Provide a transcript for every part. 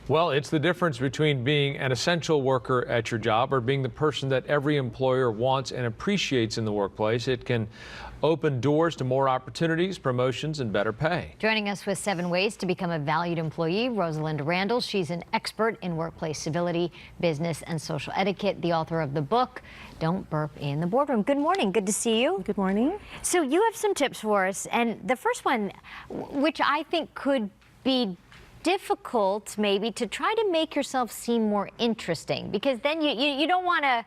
Well, it's the difference between being an essential worker at your job or being the person that every employer wants and appreciates in the workplace. It can open doors to more opportunities, promotions, and better pay. Joining us with 7 ways to become a valued employee, Rosalinda Randall. She's an expert in workplace civility, business, and social etiquette, the author of the book, Don't Burp in the Boardroom. Good morning. Good to see you. Good morning. So you have some tips for us, and the first one, which I think could be difficult maybe, to try to make yourself seem more interesting, because then you don't want to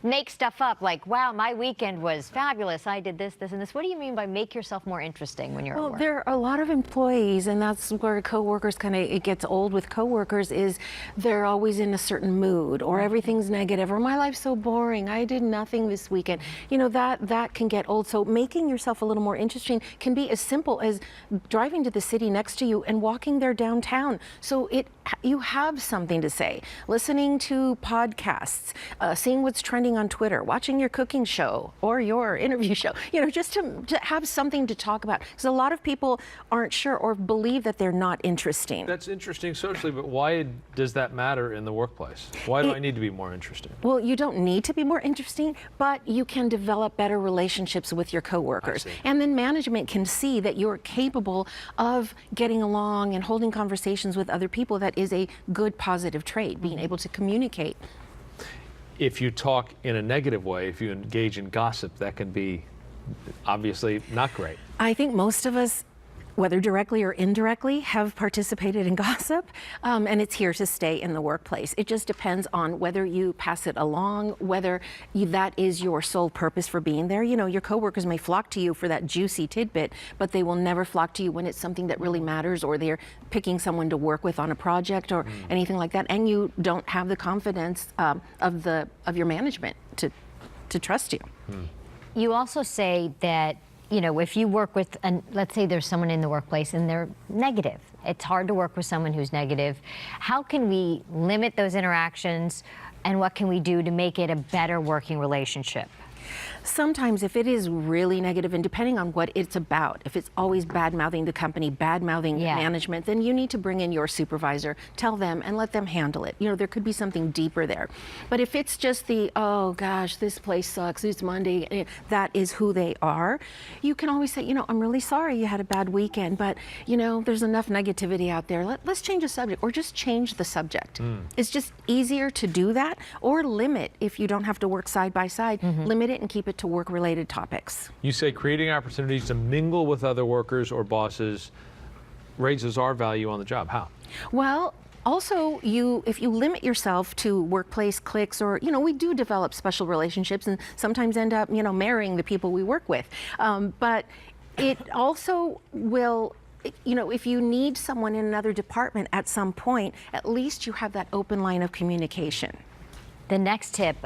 make stuff up like, wow, my weekend was fabulous, I did this, this, and this. What do you mean by make yourself more interesting when you're at work? Well, there are a lot of employees, and that's where coworkers it gets old with coworkers, is they're always in a certain mood, or everything's negative, or my life's so boring, I did nothing this weekend. You know, that can get old. So making yourself a little more interesting can be as simple as driving to the city next to you and walking there downtown. So you have something to say, listening to podcasts, seeing what's trending on Twitter, watching your cooking show or your interview show, you know, just to have something to talk about. Because a lot of people aren't sure or believe that they're not interesting. That's interesting socially, but why does that matter in the workplace? Why do I need to be more interesting? Well, you don't need to be more interesting, but you can develop better relationships with your coworkers. And then management can see that you're capable of getting along and holding conversations with other people. That is a good positive trait, being able to communicate. If you talk in a negative way, if you engage in gossip, that can be obviously not great. I think most of us, whether directly or indirectly, have participated in gossip, and it's here to stay in the workplace. It just depends on whether you pass it along, whether that is your sole purpose for being there. You know, your coworkers may flock to you for that juicy tidbit, but they will never flock to you when it's something that really matters, or they're picking someone to work with on a project or anything like that, and you don't have the confidence of your management to trust you. You also say that, you know, if you work with, let's say there's someone in the workplace and they're negative. It's hard to work with someone who's negative. How can we limit those interactions, and what can we do to make it a better working relationship? Sometimes if it is really negative, and depending on what it's about, if it's always bad-mouthing the company, bad-mouthing management, then you need to bring in your supervisor, tell them, and let them handle it. You know, there could be something deeper there. But if it's just oh gosh, this place sucks, it's Monday, that is who they are, you can always say, you know, I'm really sorry you had a bad weekend, but, you know, there's enough negativity out there. Let's change the subject, or just change the subject. It's just easier to do that, or limit, if you don't have to work side by side, limit it and keep it to work-related topics. You say creating opportunities to mingle with other workers or bosses raises our value on the job. How? Well, also, if you limit yourself to workplace cliques, or, you know, we do develop special relationships and sometimes end up, you know, marrying the people we work with. But it also will, you know, if you need someone in another department at some point, at least you have that open line of communication. The next tip,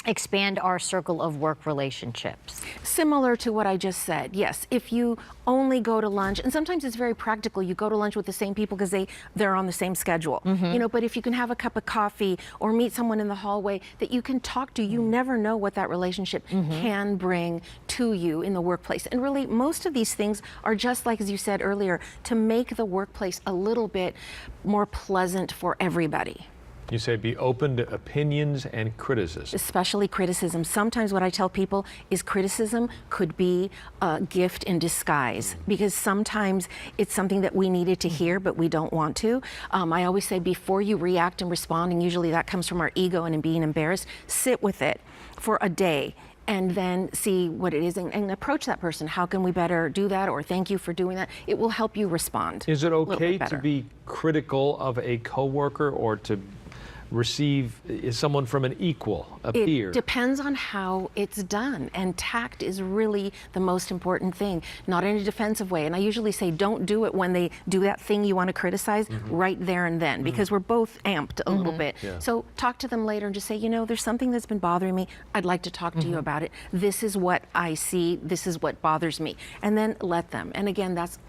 expand our circle of work relationships. Similar to what I just said, yes. If you only go to lunch, and sometimes it's very practical, you go to lunch with the same people because they're on the same schedule. You know, but if you can have a cup of coffee or meet someone in the hallway that you can talk to, you never know what that relationship can bring to you in the workplace. And really, most of these things are just like, as you said earlier, to make the workplace a little bit more pleasant for everybody. You say be open to opinions and criticism. Especially criticism. Sometimes what I tell people is criticism could be a gift in disguise, because sometimes it's something that we needed to hear but we don't want to. I always say, before you react and respond, and usually that comes from our ego and in being embarrassed, sit with it for a day and then see what it is, and approach that person. How can we better do that? Or thank you for doing that. It will help you respond. Is it okay to be critical of a coworker, or to receive someone from an equal, a peer? It depends on how it's done, and tact is really the most important thing, not in a defensive way. And I usually say, don't do it when they do that thing you want to criticize right there and then, because we're both amped a little bit. So talk to them later and just say, you know, there's something that's been bothering me. I'd like to talk to you about it. This is what I see. This is what bothers me. And then let them. And again, that's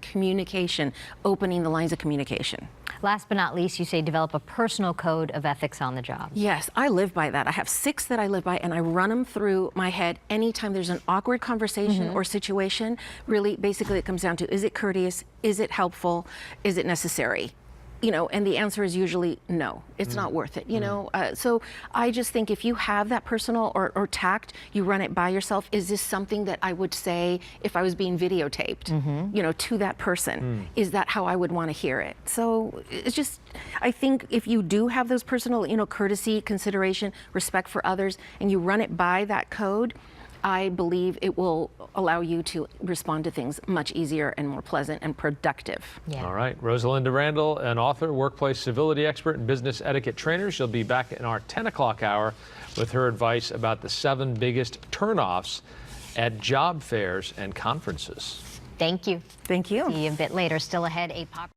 communication, opening the lines of communication. Last but not least, you say develop a personal code of ethics on the job. Yes, I live by that. I have 6 that I live by, and I run them through my head anytime there's an awkward conversation or situation. Really, basically, it comes down to, is it courteous? Is it helpful? Is it necessary? you know, and the answer is usually no, it's not worth it, you know. So I just think if you have that personal or tact, you run it by yourself. Is this something that I would say if I was being videotaped, you know, to that person? Is that how I would want to hear it? So it's just, I think if you do have those personal, you know, courtesy, consideration, respect for others, and you run it by that code, I believe it will allow you to respond to things much easier and more pleasant and productive. Yeah. All right, Rosalinda Randall, an author, workplace civility expert, and business etiquette trainer. She'll be back in our 10 o'clock hour with her advice about the 7 biggest turnoffs at job fairs and conferences. Thank you. Thank you. See you a bit later. Still ahead, a pop.